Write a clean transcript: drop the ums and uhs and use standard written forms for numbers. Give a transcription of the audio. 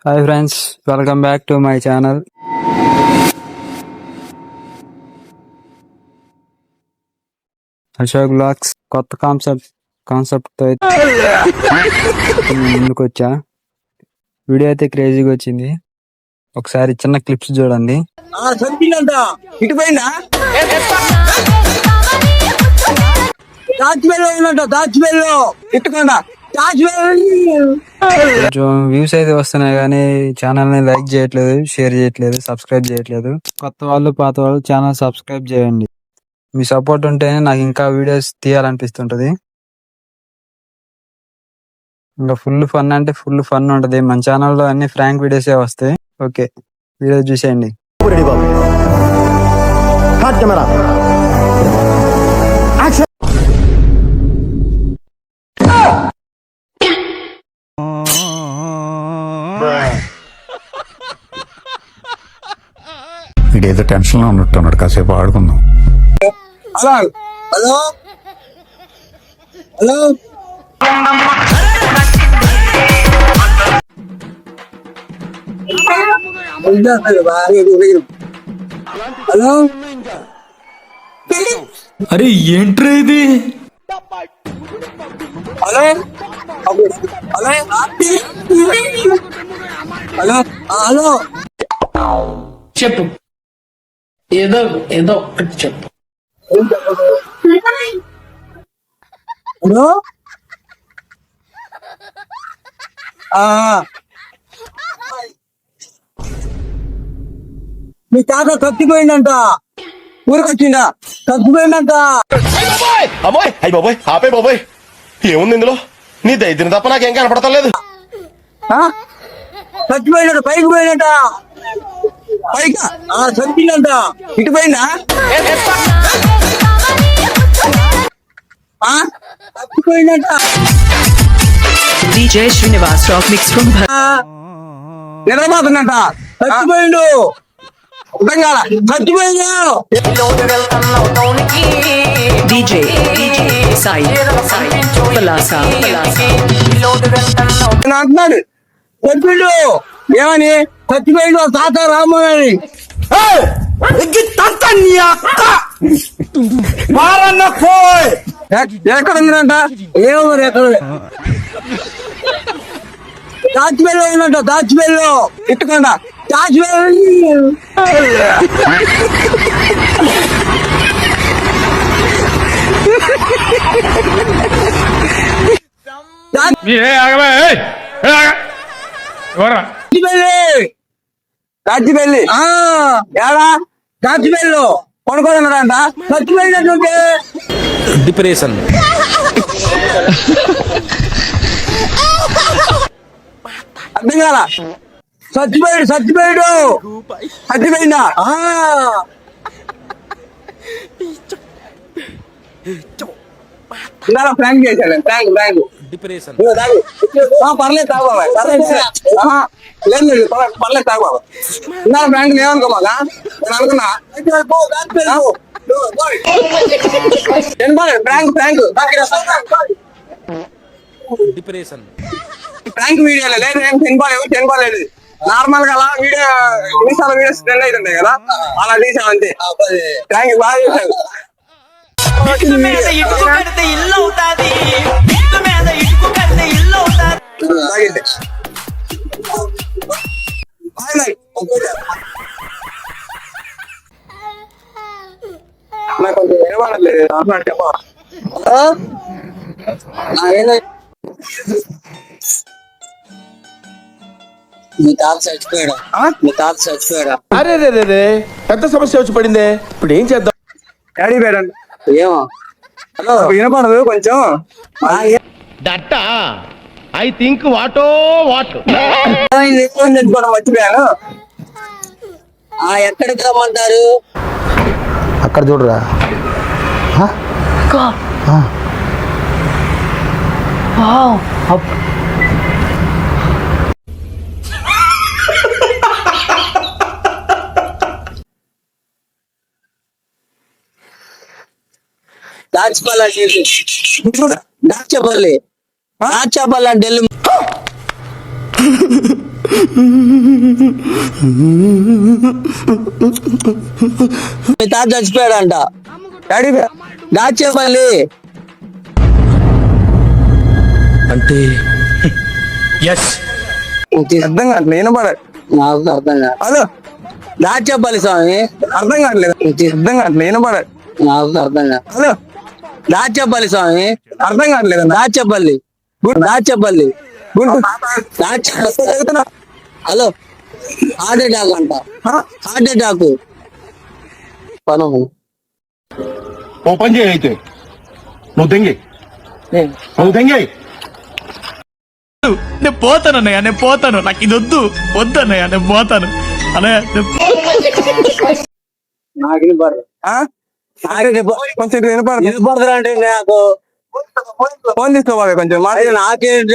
Hi friends, welcome back to my channel. Ashok blogs కొత్త concept తో ముందుకు వచ్చా. వీడియో అయితే క్రేజీగా వచ్చింది. ఒకసారి చిన్న క్లిప్స్ చూడండి. కొంచెం వ్యూస్ అయితే వస్తున్నాయి కానీ ఛానల్ ని లైక్ చేయట్లేదు, షేర్ చేయట్లేదు, సబ్స్క్రైబ్ చేయట్లేదు. కొత్త వాళ్ళు పాత వాళ్ళు ఛానల్ సబ్స్క్రైబ్ చేయండి. మీ సపోర్ట్ ఉంటేనే నాకు ఇంకా వీడియోస్ తీయాలనిపిస్తుంటది. ఇంకా ఫుల్ ఫన్ అంటే ఫుల్ ఫన్ ఉంటది. మన ఛానల్లో అన్ని ఫ్రాంక్ వీడియోసే వస్తాయి. ఓకే, వీడియో చూసేయండి. వీడేదో టెన్షన్ లో ఉన్నట్టున్నాడు, కాసేపు ఆడుకుందాం. హలో హలో హలో హలో అరే ఏంట్రా ఇది? హలో హలో హలో హలో చెప్పు, ఏదో ఏదో ఒకటి చెప్పు. హలో మీ తాత చచ్చిపోయిందంట, ఊరికొచ్చిందా? చచ్చిపోయిందంట. అమ్మాయి అయ్యి బాబోయ్, ఆపే బాబోయ్, ఏముంది ఇందులో? నీ దైద్యం తప్ప నాకేం కనపడతలేదు. చచ్చిపోయినట్టు, పైకి పోయినట్ట, పైకి చచ్చిపోయిందంట. ఇటు పోయిందా? చచ్చిపోయిందంట. DJ Srinivas Rock Mix from నిద్రపోతుందంట. చచ్చిపోయిండు, చచ్చిపోయిండు. DJ Sai Palasa అంటున్నాడు చచ్చిపోయిండు. ఏమని చచ్చిపోయిండు? తాత రామని. ఎక్కడ ఉందంట? ఏమో ఎక్కడ దాచిపల్లి ఉందంట. దాచిపల్లి ఇట్టుకుండా దాచిపల్లి. దాచిపల్లి ఏడా? దాచిపల్లి కొనుక్కోన్నాడంట. చచ్చిపోయినట్టుంటే డిప్రెషన్. అర్థం కాల. చచ్చిపోయాడు, చచ్చిపోయాడు, చచ్చిపోయిందా? ప్రాంక్ చేశాడు. Prank prank depression. పర్లేదు తాగు బాబాయ్, పర్లేదు. లేదు పర్లేదు తాగు బాబాయ్. ఇందా ప్రాంక్ ఏమనుకోమాగా నేను అనుకున్నా. Prank prank depression. ప్రాంక్ వీడియోలో లేదు, ఏం చనిపోలేదు. నార్మల్ గా అలా వీడియో ఇన్నిసార్లు వీడియోస్ ట్రెండ్ అవుతుంటాయి కదా, అలా తీసాం అంతే. ప్రాంక్ బాగా చేశాను. నాకు కొంచెం వినబడట్లేదు. మీ తాత చచ్చిపోయాడా? మీ తాత చచ్చిపోయాడా? అరే రే రే రే, పెద్ద సమస్య వచ్చి పడిందే. ఇప్పుడు ఏం చేద్దాం? డాడీ పేరండి. ఏమో హలో వినపడదు కొంచెం. దట్ట ఐ థింక్ వాటో వాట్ కూడా మర్చిపోయాను. ఎక్కడికి రమ్మంటారు? అక్కడ చూడరా. దాచపల్లి దాచపల్లి అంటే మీ తాత చచ్చిపోయాడంట. డాడీ దాచేపల్లి అంటే ఎస్ అర్థం కావట్లేదు, వినపడదు. నాకు అర్థం కాదు. హలో దాచేపల్లి స్వామి, అర్థం కావట్లేదు, అర్థం కావట్లేదు, వినపడదు. నాకు అర్థం కాదు. హలో దాచేపల్లి స్వామి, అర్థం కావట్లేదు. Dachepalli Dachepalli Guntur. Hello heart attack అంట. హార్ట్ అటాక్ పనము. ఓ పని చేయి అయితే, నువ్వు తెంగి, నువ్వు తెంగి. నేను పోతాను అన్నయ్య, నేను పోతాను, నాకు ఇది వద్దు వద్దన్నయ్య, నేను పోతాను అన్నయ్య. నాకు వినపడదు. కొంచెం వినపడదు. వినపడదు అంటే నాకు ఫోన్ తీసుకోవాలి కొంచెం. నాకేంటి